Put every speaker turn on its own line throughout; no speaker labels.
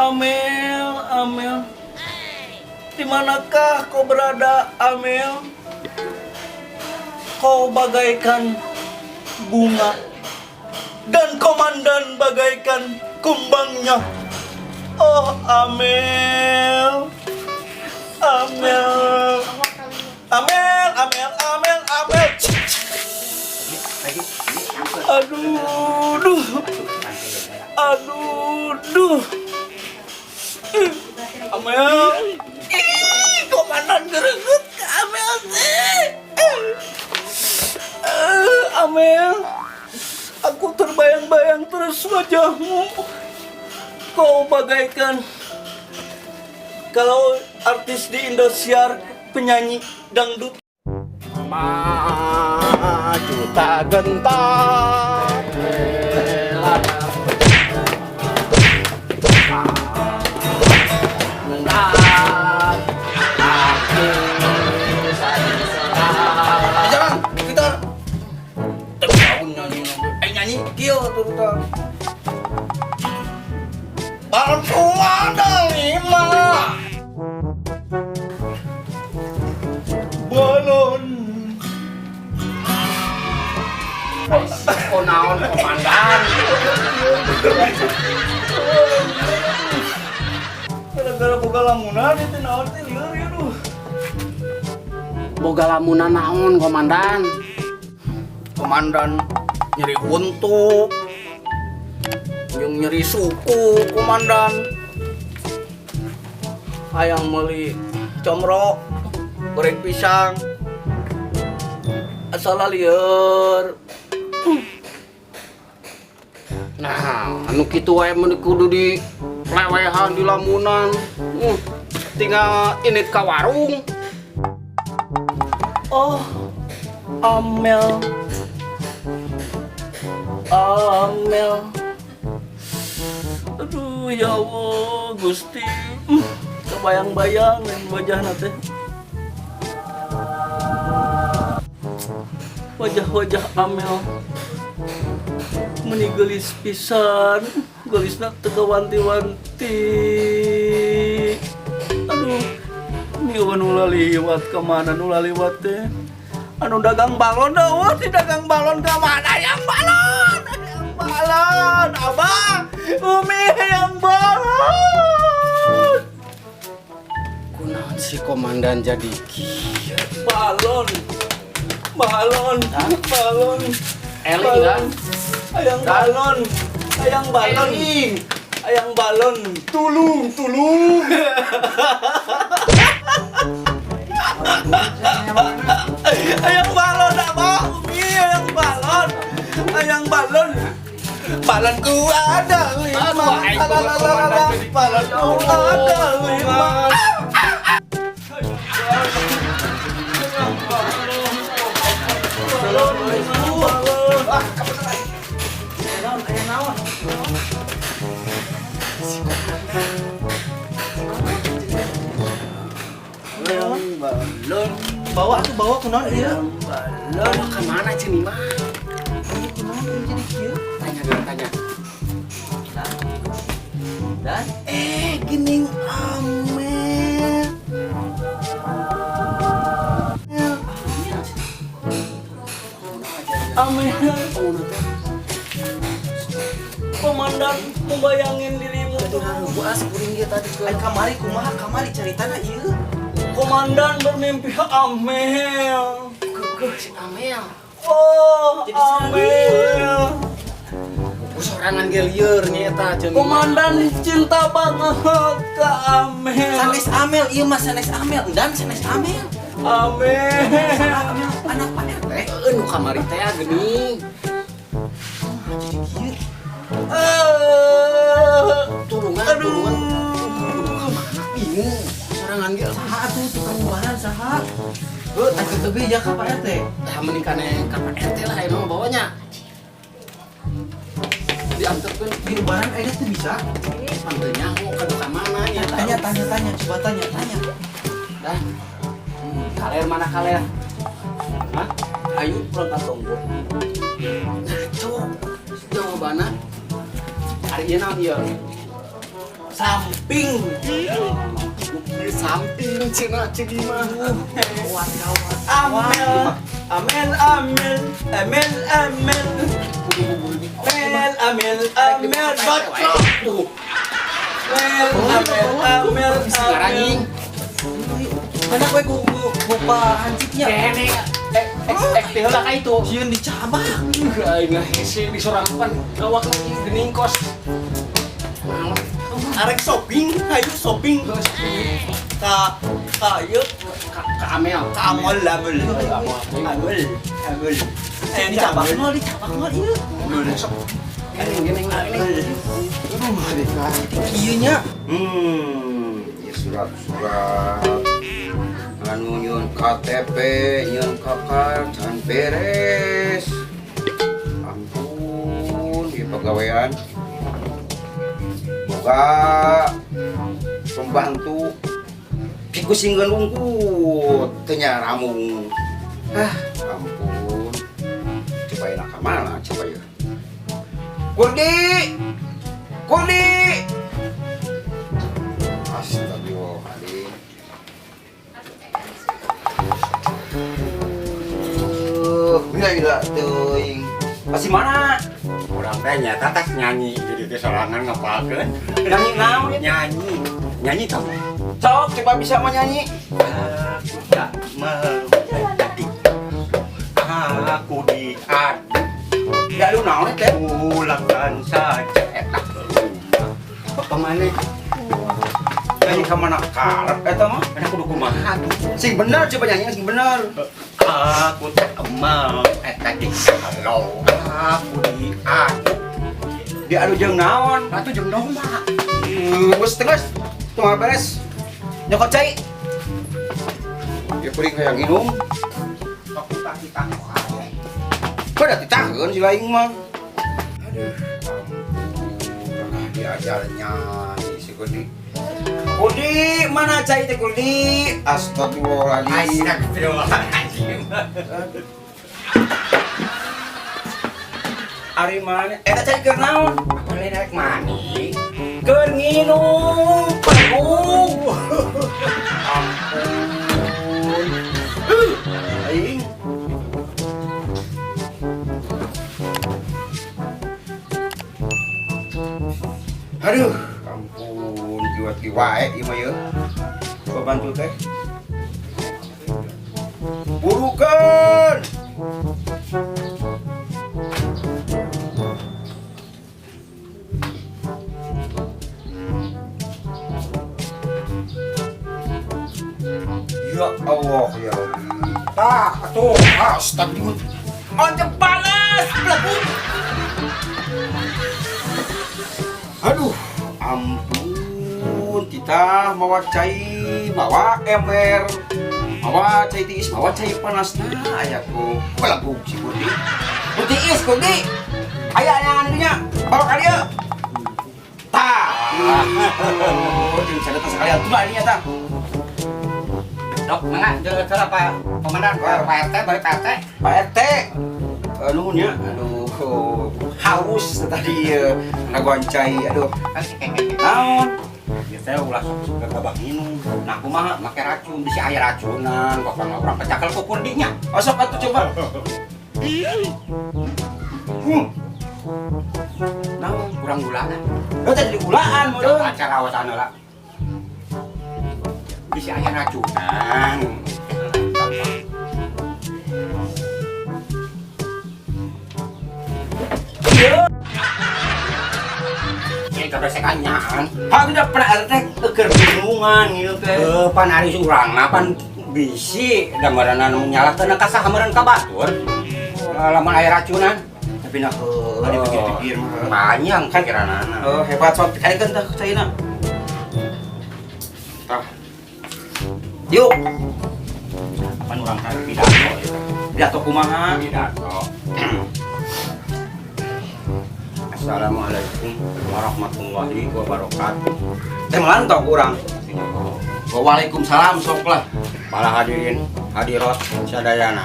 Amel, Amel, di manakah kau berada, Amel? Kau bagaikan bunga dan komandan bagaikan kumbangnya. Oh, Amel, Amel, Amel, Amel, Amel, Amel. Aduh, duh. Aduh, duh. Amel. Komandan gereget ke Amel sih. Amel, aku terbayang-bayang terus wajahmu. Kau bagaikan kalau artis di Indosiar, penyanyi dangdut.
Maju tak gentar
Jangan, kita tahun nyanyi, nyanyi kio tuh kita. Palsu ada 5 balon.
Oh naon komandan
Gara-gara boga lamunan itu naon teh lieur ya duh.
boga lamunan naon komandan
Komandan nyeri untu, yang nyeri suku komandan. Hayang meuli comro, goreng pisang, asal lieur.
nah anu kitu wae mun kudu di lewehan di lamunan tinggal init ka warung.
Oh, Amel, Amel. Aduh ya Allah Gusti, kebayang-bayang wajahna teh. Wajah-wajah Amel meni geulis pisan, geulisna teu kawanti-wanti. Aduh, mieuh nu laliwat ka mana nu laliwat teh? Anu dagang balon eueuh, ti dagang balon ka mana? Yang balon, yang balon, Abang, Umi yang balon.
Kunaon si komandan jadi kieu
Balon, balon, balon.
Eli
Balon.
kan
Ayang balon, ayang balon, ayang balon, tulung, tulung. Ayang balon, abang, Umi, ayang balon, ayang balon. Balonku ada 5, balonku ada 5. Balon, bawa tuh bawa ke non ya.
bawa ka mana cenah mah
Ke non jadi kieu.
tanya dulu tanya
Dan gening Amel. Amel, komandan membayangin dirimu tuh.
buas kuring dia tadi ke
Kamari kumaha kamari caritana ieu.
Komandan bermimpi Amel.
kekeh si Amel
Oh,
Jadi
Amel.
sorangan ge lieur nya eta cenah
Komandan cinta banget ke Amel.
Sanes Amel ieu mah sanes Amel, dan sanes Amel.
Amel.
Amel anak Pak RT.
nu kamari teh geuning
Jadi kieu.
tulungan
Aduh.
bingung sorangan ge
Saha atuh tukang bahan saha? Heuh, atuh teu ya ka Pak RT.
tah mending kana ka Pak RT lah emang bawanya diantarkeun
Di bahan aya teu bisa.
panggil nyaho ka duka mana nya
Tanya, coba tanya.
dah kaler mana kaler hah
Ayo pulang ke tonggo.
ngaco jawabanna hari ieu naon ieu
samping.
Di samping cina cini mah.
Kawan.
Amel, Amel, Amel, Amel, Amel. Amel, bacot. Amel,
Sekarang
Mana gue lupa hancitnya.
kene teh lah ka itu.
Sieun dicabak.
Aing hese disorangan gawak lagi gening kos.
arek shopping, ayo shopping. Ka ieu
Ka Amel.
ka Amel, Amel.
Dicabak nol ieu.
Gini.
Ieu nya.
Ya surat-surat anu nyun KTP nyun kakak can beres. Ampun di pegawaian boga pembantu piku singgeun ungkut teu nya ramung. Ampun coba enak ka mana coba ya. Kurdi astagfirullahaladzim. Gila teuing. Masih mana?
Orang teh nyata tas nyanyi jadi teh sorangan ngapalkeun.
Nyanyi naon ya?
Nyanyi kamu.
Sok coba bisa menyanyi.
Aku tak mau jadi aku diadu.
Ya lu naon teh?
Ulangkan saja etak
Apa maneh? Nyanyi ka mana karep eta mah?
karena kudu kumaha tuh.
Sing bener coba nyanyi sing bener.
Aku tak mau etak kalau aku diadu.
Diadu jeung naon?
Atuh jeung domba.
Geus tegas. Tunggal beres. Nyokot cai. Ya kuring hayang nginum.
Aku tak kita.
Pada dicakeun si laing mah. Aduh, ampun. Diajar nyanyi si Kudi. Kudi, mana cai teh Kudi? Astagfirullahaladzim.
Astagfirullahaladzim.
Ari mana? Eta cai keur naon?
Boleh naik mani.
Keur nginum panggung. Ampun. Aing. Aduh, ampun, jiwa wae ieu mah yeuh. Coba bantu teh. Burukeun. Ya Allah ya Rabbi. Tah, atuh, astagfirullah. Oncep balas, belakang. Aduh, ampun, kita mawa cai, mawa ember, mawa cai tiis, mawa cai panas. Nah, ayahku, belakang si Budi. Budi is, Budi. Ayahnya anunya, bawa kali ya. Tah, jadi saya sekalian tuh ini ya tah.
Dok, mana? Jangan salah Pak Komandan, Pak RT, balik Pak RT.
Pak RT, nuhunnya, aduh, haus tadi ngagoncai, aduh, naon?
Ya saya ulah sok gabak minum.
Nah, kumaha make racun,
Bisa aya racunan, bapak orang pecakel kukur dinya.
Masuk atuh coba.
Naon kurang gulana.
Oh, tadi gulaan
Dok,
modal.
acara awasan lah. Bisa aya racunan. Ini kebesekannya.
Aku udah pernah RT keur bingungan gitu teh.
Pan hari surang, pan bisi gambaran menyalahkan kasahameureun ka batur. Lamun aya racunan.
Tapi nak dipikir-pikir mah.
Panjang pikiranana.
Oh, hebat sok dikarekeun tah caina. Tah. Yuk,
Pan urang ka pidato.
pidato kumaha?
Pidato. Assalamualaikum warahmatullahi wabarakatuh.
Teh melantong kurang. Waalaikumsalam sok lah.
Para hadirin, hadirat sadayana.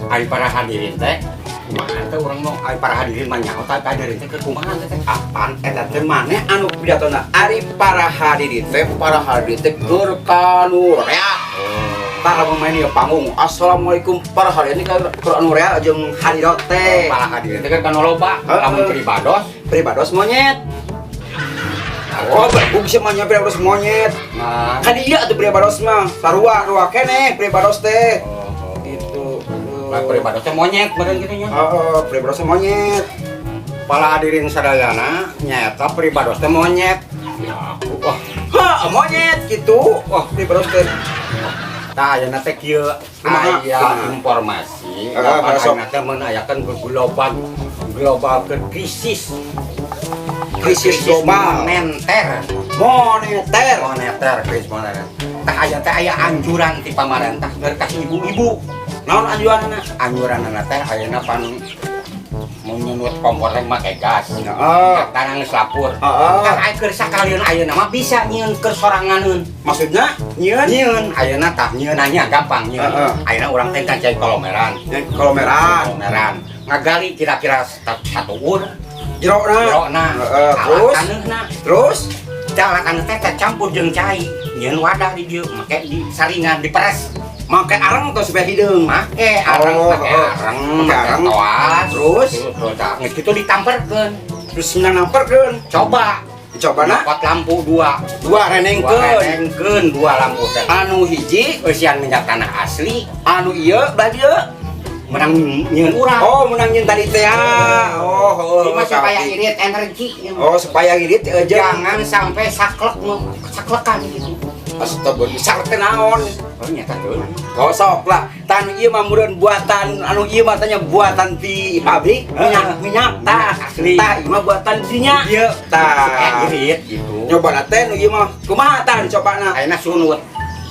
Hari para hadirin teh kumaha teh urang mau ai para hadirin mah nyaho teh hadirin teh keur kumaha teh.
Apaan eta teh maneh anu pidatona ari para hadirin teh keur kanu rea. Para pemain ieu panggung. Assalamualaikum para hadirin keur anu rea jeung hadirat teh.
Para hadirin teh kan loba, lamun pribados
Monyet. Oh, bungsi mah pribados monyet.
nah
Kan iya atuh pribados mah. Sarua keneh pribados teh. Gitu.
lah pribados teh monyet beureun kitu nya.
Pribados monyet.
Para hadirin sadayana nyaeta pribados teh monyet. Ya aku
Monyet gitu. Wah, pribados teh.
tah ayeuna teh kieu
Kumaha?
aya informasi
Para sok.
ayeuna teh menayakeun global krisis
global.
moneter
Moneter.
krisis moneter tah aya teh aya anjuran ti pamarentah keur ka ibu-ibu
Naon anjuranna?
anjuranna teh ayeuna pan mun nyunut kompor teh make gas
Heeh.
tanang geus lapur
Heeh.
tah aya keur sakalian ayeuna mah bisa nyieun keur soranganeun
Maksudnya nyieun?
nyieun ayeuna tah nyieunanya gampang nyieun
Heeh.
ayeuna urang teh kan cai kolomeran
Kolomeran.
ngagali kira-kira 1 ur
Jerokna. Terus? Terus?
calakan teh campur jeung cai nyieun wadah di dieu make di saringan diperes
Make areng atau supaya hideung?
make areng make areng toas
Terus?
geus kitu ditamperkeun
Terus namperkeun.
coba
Dicobana
pot lampu 2
renengkeun.
2 lampu teh
Anu hiji,
eusian minyak tanah asli
anu ieu dieu.
menang nyieun urang
Oh, menang nyeun tadi teh.
Ini mah supaya irit energi.
Oh, supaya irit aja.
Jangan sampai saklekan gitu.
Astagfirullah, sak teh naon?
Oh nyata tuh.
Oh, sok lah. Tan ieu mah mureun buatan anu ieu mah tanya buatan di pabrik minyak tah
asli.
Tah ieu mah buatan dinya.
Ieu
Tah.
irit gitu.
Nyoba teh nu ieu mah kumaha tah dicobana?
Ayeuna sunut.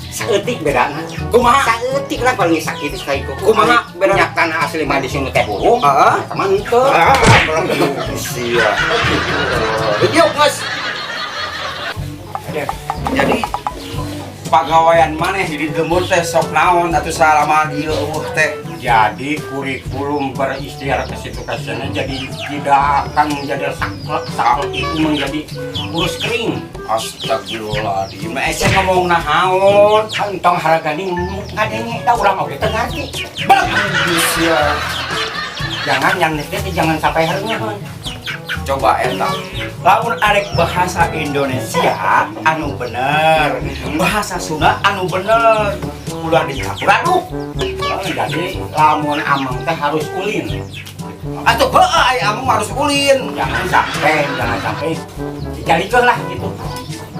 Saeutik bedana.
Kumaha?
Saeutik lah paling sakit sekali kok.
Kumaha bedana?
Minyak tanah asli mah disunut teh burung.
Heeh.
Teman henteu.
Sia. Yuk, Mas. Jadi pagawean maneh di gembur teh sok naon atuh salama dieu teh.
Jadi kurikulum beristiar ke situ ke sana jadi tidak akan menjadi saklek itu menjadi kurus kering.
Astagfirullahaladzim. Saya ngomong nahaun.
Kantong harga ini ngadenge da urang oge teu ngarti.
Sia.
Jangan yang nete jangan sampai hareueun.
Coba eta. Lamun arek bahasa Indonesia anu bener, bahasa Sunda anu bener. Ulah dicampur aduk.
Jadi lamun amang teh harus ulin.
Atuh heueuh aya amung harus ulin.
Jangan sampai dijalikeun lah gitu.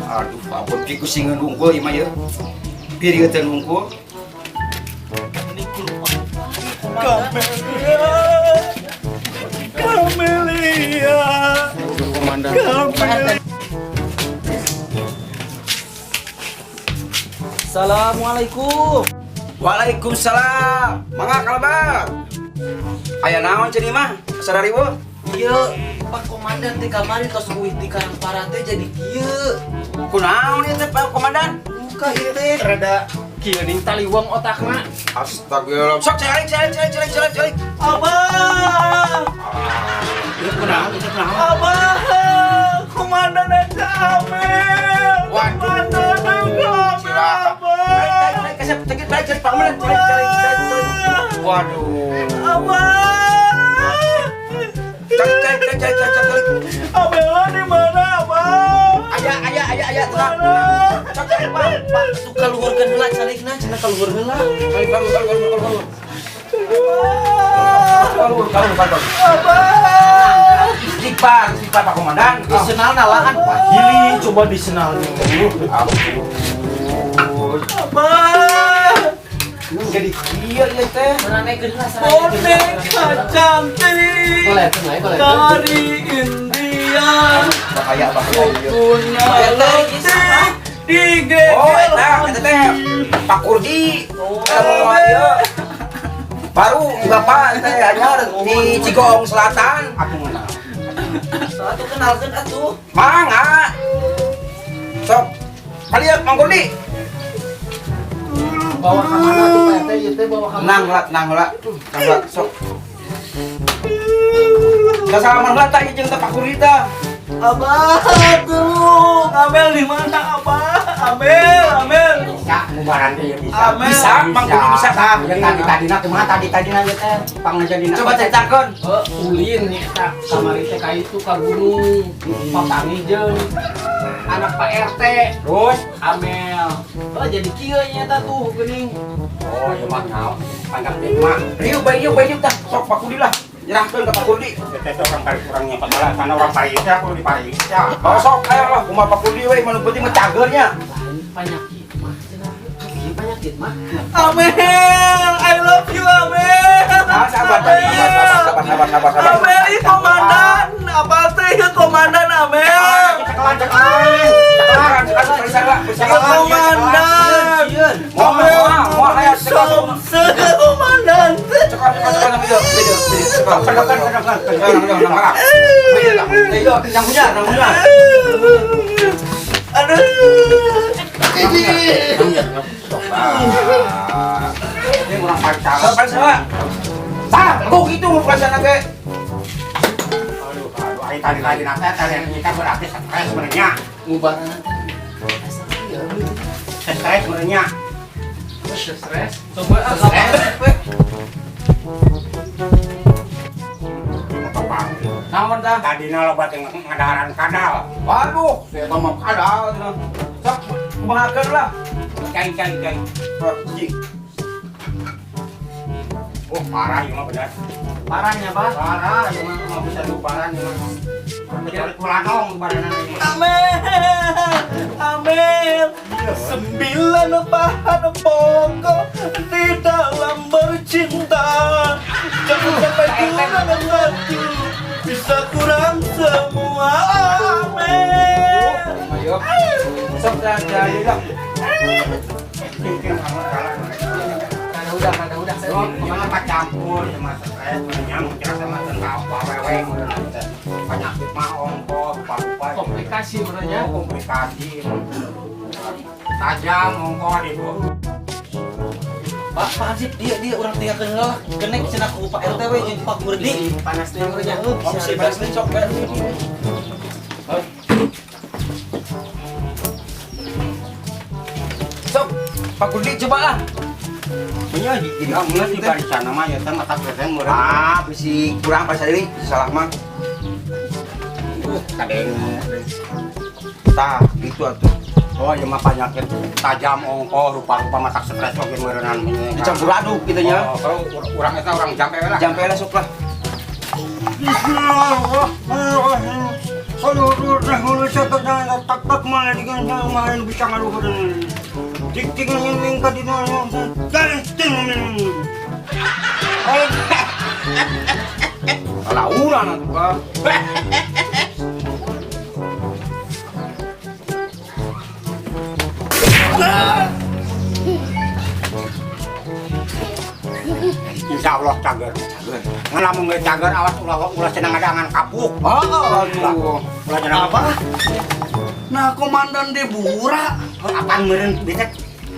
Aduh, abot ki kusingeun unggul ieu mah ye. Pirieun unggul.
Kamelia.
Komandan. Assalamualaikum.
Waalaikumsalam. Mangga kalabar. Aya naon cenah mah? Sadaribu?
Iya, Pak Komandan teh kamari tos uih di karang para teh jadi kieu.
Kunaon ieu teh Pak Komandan?
Buka ieu teh rada kieu ning taliwang otakna.
Astagfirullah. Sok calik.
Abah,
Ieu kunaon ieu kunaon?
abah, komandan eta Amel.
Waduh.
Komandan eta Amel, abah.
Cek Pak Komandan. Cek. Waduh.
Abah.
Cek.
Amela di mana, abah?
Aya tuh. Cek
Pak, tuh kaluhurkeun heula calikna, cenah kaluhurkeun heula.
Abah.
Istighfar Pak Komandan.
Disenal nalaan Pak.
Hili, coba disenal dulu. Abah.
Jadi kieu ieu teh.
Meranekeun heula
Boneka cantik dari India.
Bahaya ieu.
Punya letih di
Oh,
gegel
eta teh Pak Kurdi. Baru Bapak teh anyar di Cigoong Selatan.
Aku ngenal.
Atuh kenalkeun atuh.
Mangga. Sok. Kalian Mang Kurdi.
Bawa ka mana tuh Pak teh ieu teh bawa ka mana?
Nang lah. Sok. Kasalaman heula tah jeung teh Pak Kurita.
Abah, tuh, Amel di mana Abah? Amel.
Bisa, bubaran dia bisa.
Amel.
Bisa, Mang Budi bisa tah.
Yang tadi-tadi kumaha tadi-tadina ge teh pangajadina.
Coba ceritakeun.
Ulin eta kamari teh ka itu ka gunung papangi jeung anak Pak RT
Terus,
Amel. Oh jadi kieu nya eta tuh geuning.
oh ya mah naon. Panggap teh mah.
Rieu bayi tah. Sok Pak Kudi lah. Nyerahkeun ka Pak Kudi.
Teh orang kali kurangnya padahal sana orang Paris ya, aku di Paris ya.
Oh sok aya lah kumaha Pak Kudi we manu penting mah cagernya.
Lain penyakit mah cenah. Ieu penyakit mah.
Amel, I love you Amel.
Sabar.
Amel ini komandan. Apa teh ya komandan Amel?
Sekarang
Komandan. Amel, komandan. Aduh.
Ini orang Paris. Aduh, hari tadi nanti kalian ini kan berarti stres sebenarnya.
Ngubaran
Stres sebenarnya.
stres. Coba apa?
Naon tah?
Tadina loba teh ngadaharan kadal.
Waduh, saya mah kadal. Sok kumahakeun lah.
Cai. Oh, parah ya mah benar.
Parahnya, Pak.
Parah ya mah nggak bisa diubaran ya mah. Kecuali kulanong badanana ini.
Amel, 9 bahan pokok di dalam bercinta. Jangan sampai kurang satu, bisa kurang semua. Amel.
Ayo. Sok jadi lah.
Mungkin kamu kalah.
Kada udah.
Yo, kemana Pak campur sama stres menyang kira sama tentang wewe penyakit mah ongkos lupa
Komplikasi menurutnya.
komplikasi tajam ongkos itu.
Pak Hansip dia orang tinggalkeun heula. Kenek cenah ku Pak RT we jeung Pak Murdi. Panas teh menurutnya.
Opsi panas nih sok ber. Sok, Pak Kudi coba lah.
Punya jadi kamu di barisan nama ya teh mata keren murah.
Ah, bisi kurang pas deui, salah mah.
Kadeng.
Tah, gitu atuh.
Oh, ya mah penyakit tajam ongkos rupa-rupa mata stres oge meureunnan menye.
Dicampur aduk gitu nya.
Oh, kalau urang eta urang jampe we lah.
Jampe lah sok lah.
Aduh, hulu saya tak mana dengan main bisa ngaluhur. Tik yang ka dina galing ting.
Lauran atuh Pak.
Insya Allah cager. Ngelamun nggak cager awas ulah cenah ngadangan kapuk.
Oh, aduh.
Ulah cenah
Apa? Nah, komandan Debura.
Apaan meureun bisa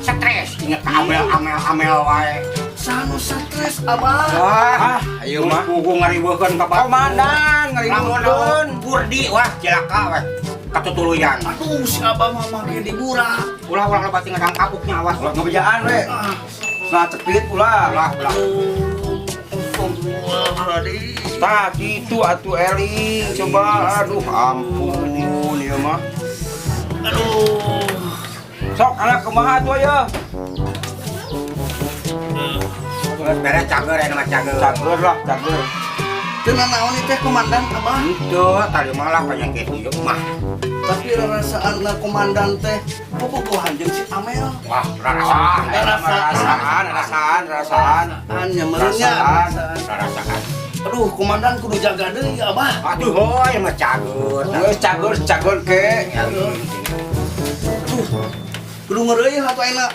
stres inget ka amel wae.
Sanu stres, Abah.
Wah,
Ayo mah.
kuku ngariweukeun ka Pak
Komandan,
Lamun
ngariweukeun.
Burdi wah cilaka weh. Katutuluyan.
Aduh, si Abah mah make Debura.
Ulah loba ting ngadang kapuknya awas.
Ulah ngebejaan we.
Ah,
Nah, cepit ulah.
Ulah.
astagfirullahaladzim.
Tah, gitu atuh Eli. Coba aduh ampun ieu mah.
Aduh.
Sok anak kumaha atuh aya?
Beres cager ya nama cager.
Cager lah, cager.
Tenan naon ieu teh komandan Abah?
Itu tadi malah penyakit hidup mah.
Tapi rasaan komandan teh bobogohan jeung si Amel.
Wah, rarasaan.
Rasaan.
Hanya merenya.
Rarasaan.
Aduh, komandan kudu jaga deui Abah.
Aduh, hoy mah cager.
Geus cager ke.
Kudu ngeureuyeuh atuh ayeuna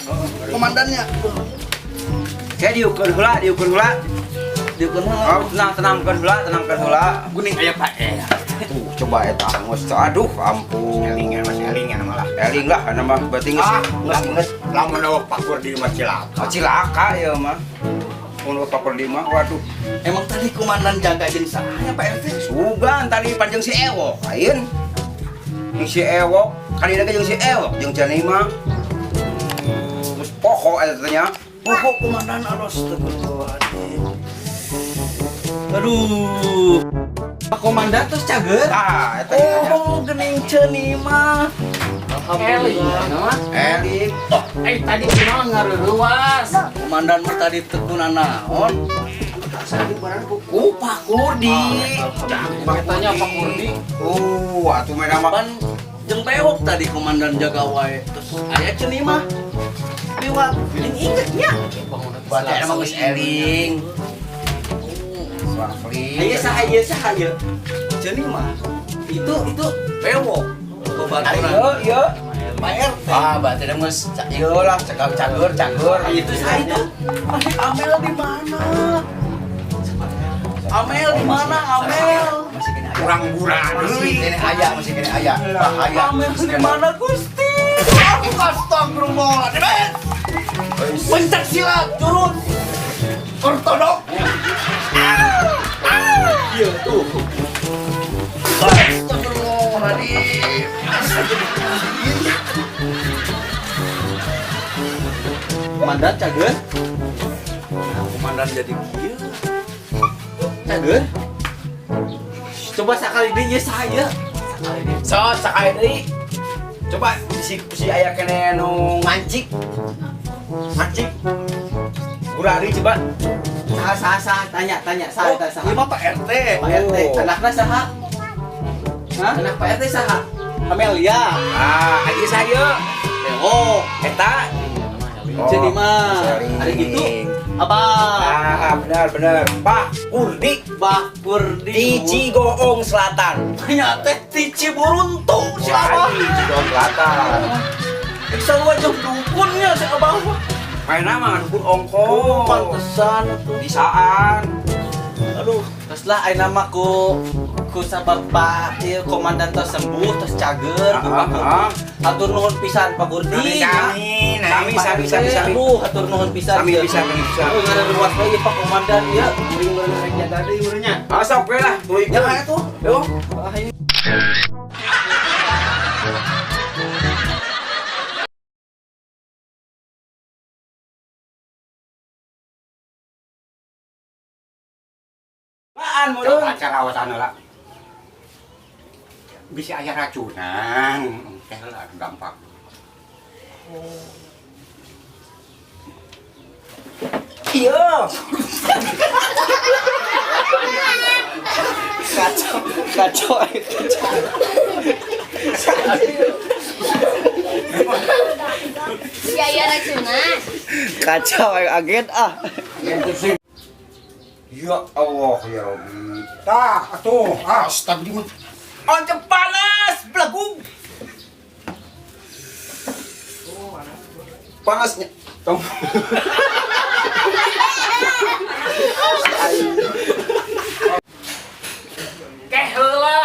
komandannya.
Kayak diukur heula.
Diukeun heula.
Oh, tenangkeun heula.
Guning aya Pak
Coba eta geus aduh ampun.
Elingan masih elingan malah.
Eling lah kana mah berarti geus
Lamun Pak Kurdi mah cilaka.
cilaka ieu mah. Untuk Pak Perdi mah, waduh.
Emang tadi komandan jaga jeung saya Pak RT?
Sugan tadi panjang si Ewok, lain. Yang si Ewok, kali lagi yang si Ewok, yang jani mah. Terus pokok tanya.
Pokok komandan astagfirullahaladzim. Aduh.
Pak Komandan terus cager.
Ah, eta nya.
Oh, gening ceuni mah.
Alhamdulillah.
Elik.
Tadi kunaon ngaruruas.
Komandan mah tadi tekunan naon?
Oh, Pak Kurdi.
Katanya Pak Kurdi.
Oh, atuh mah nama.
Ban jeung bewok tadi komandan jaga wae. Terus aya ceuni mah. Liwat, yang ingetnya. Baca emang geus eling. Aya sahaya. Ceuni mah. Itu bewok. Babaturan.
Iya.
Pak RT.
Ah, berarti dia geus ieu lah cagur.
Itu saya itu. Amel di mana? Amel di mana? Amel.
kurang gurah
Masih kene aya. Pak aya.
Amel di mana Gusti? Aku astagfirullahaladzim. Pencak silat turun. Ortodok. Iya tuh. Astagfirullahaladzim.
Komandan cager.
Komandan jadi kieu.
Cager. Coba sekali deui saya.
So, sakali deui. Coba si aya kene nu ngancik. Gurari coba.
Saha tanya saha eta saha.
Ieu mah Pak RT.
Pak RT, anakna saha?
Hah?
Anak Pak RT saha?
Amelia.
Ah, ieu saya.
Oh,
Eta.
jadi mah
Sering.
ada gitu. Apa?
Ah, benar. Pak Kurdi
Bah Kurdi.
di Cigoong Selatan.
Nya teh ti Ciburuntu si Abah.
Wah, di Cigoong Selatan.
Bisa lu aja dukunnya si Abah.
Main nama dukun ongko.
Oh, pantesan tuh.
Bisaan.
Aduh,
Terus lah ayeuna mah ku sabab Pak ieu komandan tos sembuh tos cager
Ah.
hatur nuhun pisan Pak Kurdi.
Sami.
Aduh, hatur nuhun pisan.
Sami
ieu.
bisa.
Oh, ngaruruas we ieu Pak Komandan ieu. Uring-uring jaga deui urangnya.
Ah, sok we lah. Tuh
Ya aya tuh.
Yo. Apaan mau
coba acara awasan lah bisa aya racunan teh lah gampang
Iya.
Kacau.
Ya racunan.
Kacau agen ah.
Ya Allah ya Rabbi.
tah atuh astagfirullah
Oncom panas, belagu. Panasnya. Tong.
Keh heula.